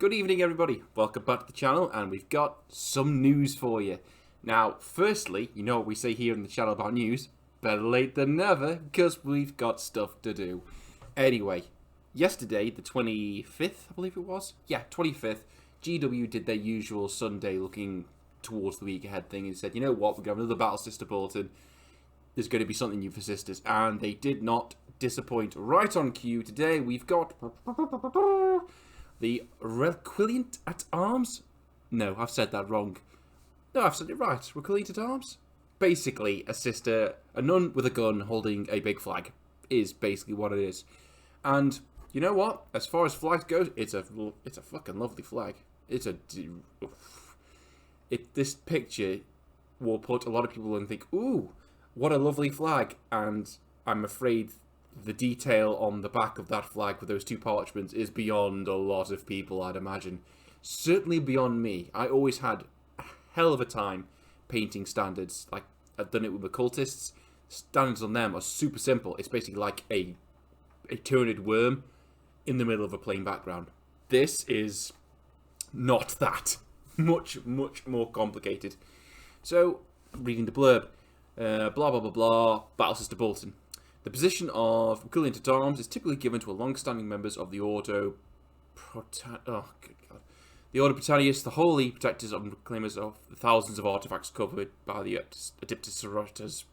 Good evening, everybody. Welcome back to the channel, and we've got some news for you. Now, firstly, you know what we say here in the channel about news? Better late than never, because we've got stuff to do. Anyway, yesterday, the 25th, I believe it was? Yeah, 25th, GW did their usual Sunday looking towards the week ahead thing and said, you know what, we're going to have another Battle Sister Bulletin. There's going to be something new for sisters, and they did not disappoint. Right on cue, today we've got the Reliquant at Arms? No, I've said that wrong. No, I've said it right. Reliquant at Arms? Basically, a sister, a nun with a gun holding a big flag, is basically what it is. And you know what? As far as flags goes, it's a fucking lovely flag. This picture will put a lot of people and think, ooh, what a lovely flag. And I'm afraid the detail on the back of that flag with those two parchments is beyond a lot of people, I'd imagine. Certainly beyond me. I always had a hell of a time painting standards. Like, I've done it with occultists. Standards on them are super simple. It's basically like a turned worm in the middle of a plain background. This is not that. Much more complicated. So, reading the blurb. Blah, blah, blah, blah. Battle Sister Bulletin. The position of Reliquant at Arms is typically given to a long-standing members of the Ordo the Order Britannicus, the holy protectors and reclaimers of the thousands of artifacts covered by the Adeptus Sororitas.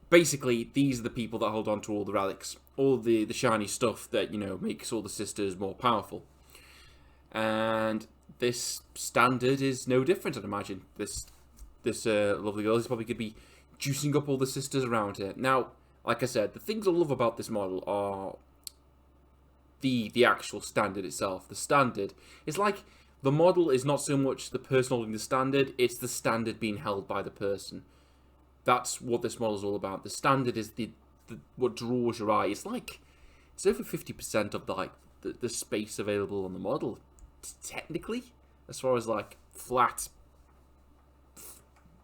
Basically, these are the people that hold on to all the relics, all the shiny stuff that, you know, makes all the sisters more powerful. And this standard is no different, I'd imagine. This lovely girl is probably going to be juicing up all the sisters around here. Now, like I said, the things I love about this model are the actual standard itself. The standard, it's like the model is not so much the person holding the standard, it's the standard being held by the person. That's what this model is all about. The standard is what draws your eye. It's like, it's over 50% of the space available on the model, technically, as far as like flat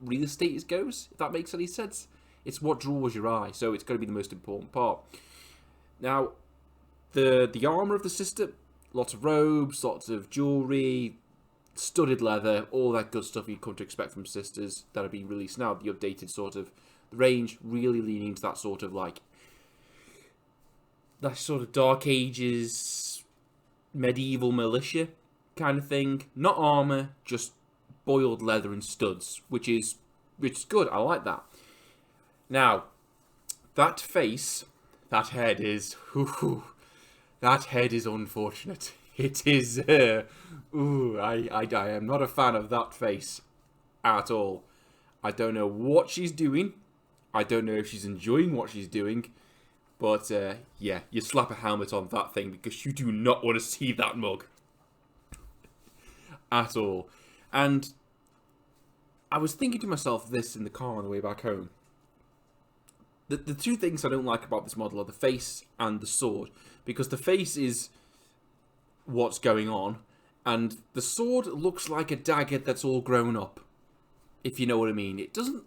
real estate goes, if that makes any sense. It's what draws your eye, so it's going to be the most important part. Now, the armor of the sister, lots of robes, lots of jewelry, studded leather, all that good stuff you'd come to expect from sisters that are being released now. The updated sort of range, really leaning to that sort of Dark Ages, medieval militia kind of thing. Not armor, just boiled leather and studs, which is good. I like that. Now, that face, that head is, that head is unfortunate. It is, I am not a fan of that face at all. I don't know what she's doing. I don't know if she's enjoying what she's doing. But, yeah, you slap a helmet on that thing because you do not want to see that mug. At all. And I was thinking to myself this in the car on the way back home. The two things I don't like about this model are the face and the sword. Because the face is what's going on, and the sword looks like a dagger that's all grown up. If you know what I mean. It doesn't...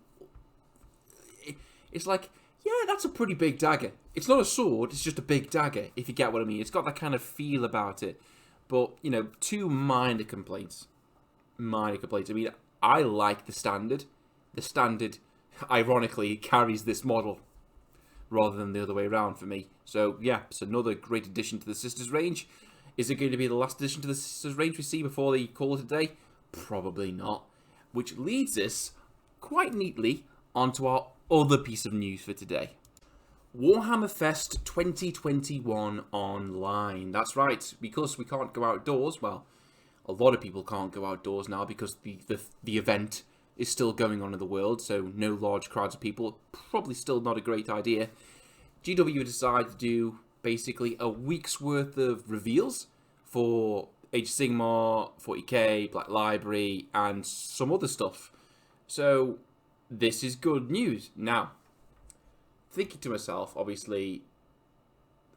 It's like, yeah, that's a pretty big dagger. It's not a sword, it's just a big dagger, if you get what I mean. It's got that kind of feel about it. But, you know, two minor complaints. I mean, I like the standard. The standard, ironically, carries this model rather than the other way around for me. So, yeah, it's another great addition to the Sisters range. Is it going to be the last addition to the Sisters range we see before they call it a day? Probably not. Which leads us, quite neatly, onto our other piece of news for today. Warhammer Fest 2021 online. That's right, because we can't go outdoors. Well, a lot of people can't go outdoors now because the event is still going on in the world, so no large crowds of people. Probably still not a great idea. GW decided to do basically a week's worth of reveals for Age of Sigmar, 40k, Black Library, and some other stuff. So this is good news. Now, thinking to myself, obviously,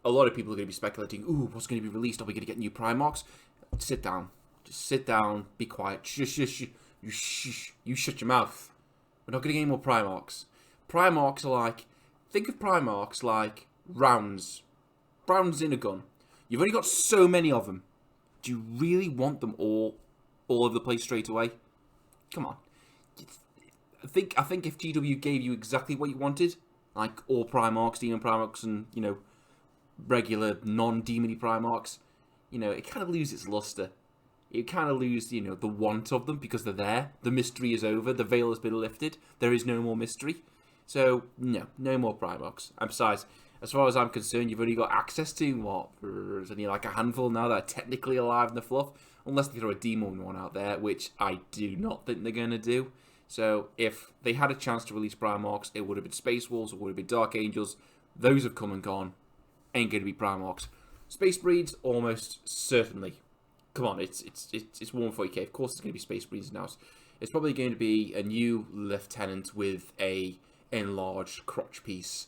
a lot of people are going to be speculating, ooh, what's going to be released? Are we going to get new Primarchs? Sit down. Just sit down, be quiet. Shush. You shut your mouth. We're not going to get any more Primarchs. Primarchs are like, think of Primarchs like rounds. Rounds in a gun. You've only got so many of them. Do you really want them all over the place straight away? Come on. I think if GW gave you exactly what you wanted, like all Primarchs, Demon Primarchs, and, you know, regular non-demony Primarchs, you know, it kind of loses its luster. You kind of lose, you know, the want of them because they're there. The mystery is over. The veil has been lifted. There is no more mystery. So, no more Primarchs. And besides, as far as I'm concerned, you've only got access to, what, there's only like a handful now that are technically alive in the fluff. Unless they throw a demon one out there, which I do not think they're going to do. So, if they had a chance to release Primarchs, it would have been Space Wolves, it would have been Dark Angels. Those have come and gone. Ain't going to be Primarchs. Space Breeds, almost certainly. Come on, it's Warhammer 40k. Of course, it's going to be Space Breeds now. It's probably going to be a new Lieutenant with a enlarged crotch piece,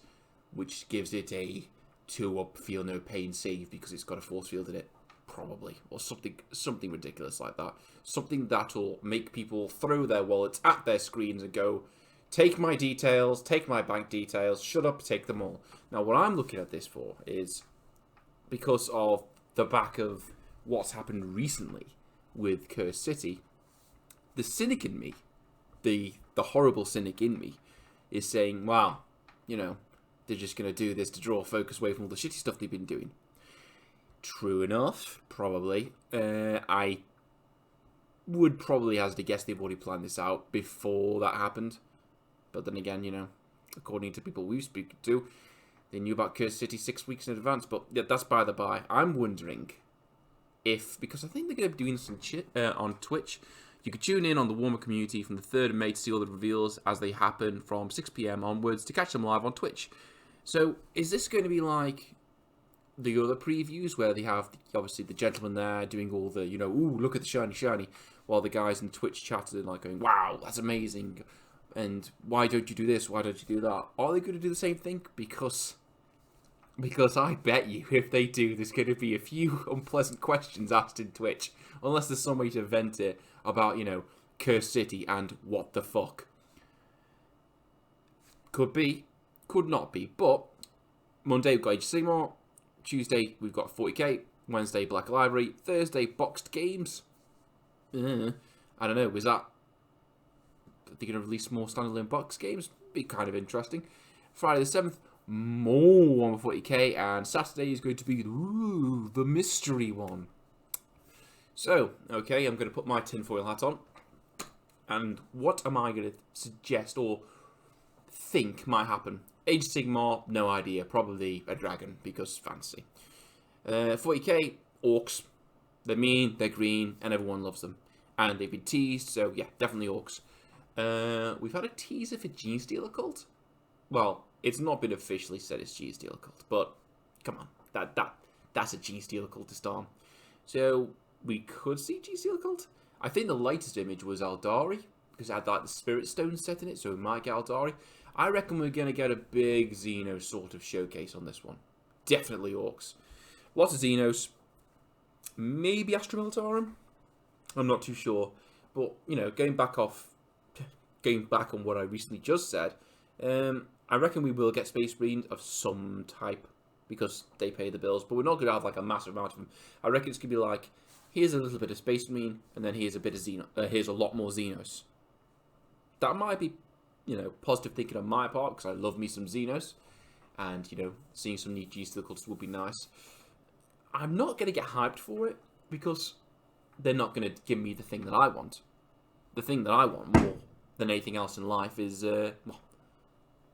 which gives it a 2-up feel no pain save because it's got a force field in it. Probably. Or something ridiculous like that. Something that'll make people throw their wallets at their screens and go, take my details, take my bank details, shut up, take them all. Now, what I'm looking at this for is because of the back of what's happened recently with Cursed City, the cynic in me, the horrible cynic in me, is saying, wow, you know, they're just going to do this to draw focus away from all the shitty stuff they've been doing. True enough, probably. I would probably hazard a guess they've already planned this out before that happened. But then again, you know, according to people we speak to, they knew about Cursed City 6 weeks in advance. But yeah, that's by the by. I'm wondering if, because I think they're going to be doing some shit on Twitch. You could tune in on the Warhammer community from the 3rd of May to see all the reveals as they happen from 6 PM onwards to catch them live on Twitch. So, is this going to be like the other previews where they have, obviously, the gentleman there doing all the, you know, ooh, look at the shiny, while the guys in Twitch chat are like going, wow, that's amazing, and why don't you do this, why don't you do that? Are they going to do the same thing? Because I bet you if they do, there's going to be a few unpleasant questions asked in Twitch, unless there's some way to vent it about, you know, Cursed City and what the fuck. Could be, could not be, but Monday we've got Age of Sigmar, Tuesday we've got 40k, Wednesday Black Library, Thursday Boxed Games. I don't know, is that, are they going to release more standalone box games? Be kind of interesting. Friday the 7th, more 40k, and Saturday is going to be the mystery one. So, okay, I'm going to put my tinfoil hat on, and what am I going to suggest or think might happen? Age of Sigmar, no idea, probably a dragon, because fancy. 40k, orcs, they're mean, they're green, and everyone loves them. And they've been teased, so yeah, definitely orcs. We've had a teaser for Genestealer Cult. Well, it's not been officially said it's Genestealer Cult, but come on, that's a Genestealer Cultist arm. So we could see Genestealer Cult. I think the latest image was Aldari, because it had like the Spirit Stone set in it, so we might get Aldari. I reckon we're going to get a big Xenos sort of showcase on this one. Definitely orcs. Lots of Xenos. Maybe Astra Militarum. I'm not too sure. But, you know, going back on what I recently just said, I reckon we will get Space Marines of some type because they pay the bills. But we're not going to have like a massive amount of them. I reckon it's going to be like, here's a little bit of Space Marine, and then here's a bit of here's a lot more Xenos. That might be, you know, positive thinking on my part, because I love me some Xenos, and, you know, seeing some neat Genestealer Cultists would be nice. I'm not going to get hyped for it, because they're not going to give me the thing that I want. The thing that I want more than anything else in life is, well,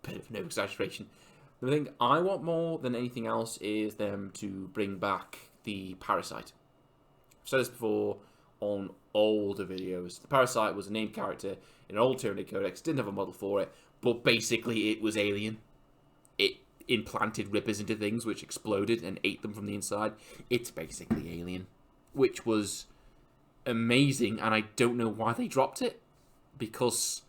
bit of no exaggeration. The thing I want more than anything else is them to bring back the Parasite. I've said this before on older videos. The Parasite was a named character in an old Tyranid Codex, didn't have a model for it, but basically it was alien. It implanted rippers into things which exploded and ate them from the inside. It's basically alien, which was amazing, and I don't know why they dropped it, because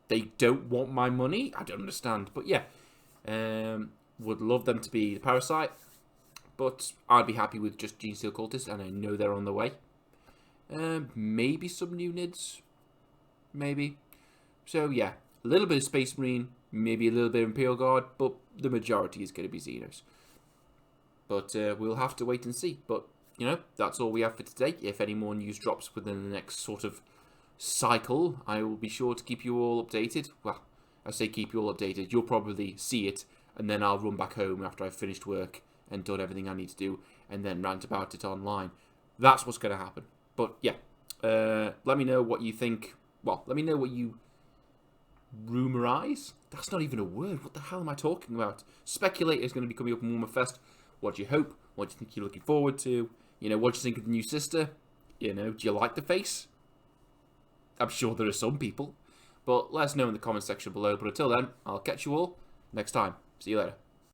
they don't want my money? I don't understand, but yeah, would love them to be the Parasite, but I'd be happy with just Genestealer Cultists, and I know they're on the way. Maybe some new NIDs, maybe. So yeah, a little bit of Space Marine, maybe a little bit of Imperial Guard, but the majority is going to be Xenos. But we'll have to wait and see. But that's all we have for today. If any more news drops within the next sort of cycle, I will be sure to keep you all updated. Well, I say keep you all updated. You'll probably see it, and then I'll run back home after I've finished work and done everything I need to do, and then rant about it online. That's what's going to happen. But yeah, let me know what you think. Well, let me know what you rumorize. That's not even a word. What the hell am I talking about? Speculate is going to be coming up in Warhammer Fest. What do you hope? What do you think you're looking forward to? What do you think of the new sister? Do you like the face? I'm sure there are some people. But let us know in the comment section below. But until then, I'll catch you all next time. See you later.